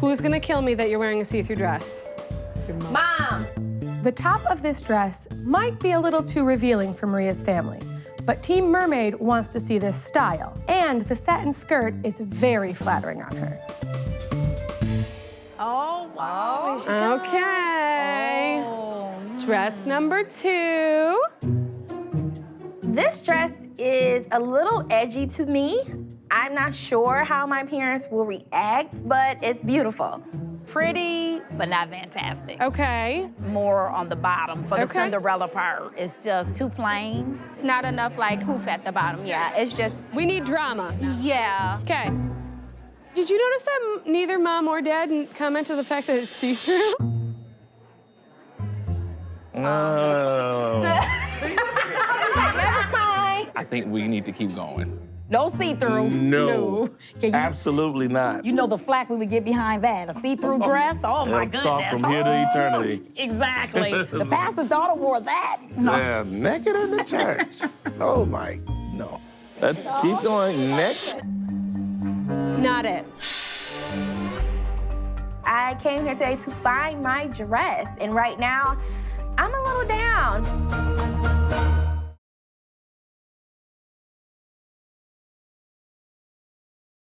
Who's gonna kill me that you're wearing a see-through dress? Your mom. The top of this dress might be a little too revealing for Maria's family, but Team Mermaid wants to see this style, and the satin skirt is very flattering on her. Oh, wow. Okay. Oh. Dress number 2. This dress is a little edgy to me. I'm not sure how my parents will react, but it's beautiful. Pretty, but not fantastic. Okay. More on the bottom for the Okay. Cinderella part. It's just too plain. It's not enough like hoof at the bottom, yeah. It's just, We need drama. yeah. Okay. Did you notice that neither mom or dad comment on the fact that it's see-through? No. Never mind. I think we need to keep going. No see-through. No. Can you, Absolutely not. you know the flack we would get behind that. A see-through dress? Oh, my goodness. Talk from here to eternity. Exactly. The pastor's daughter wore that. No. Yeah, naked in the church. Oh, my, no. Let's keep going. Next. Not it. I came here today to find my dress, and right now, I'm a little down.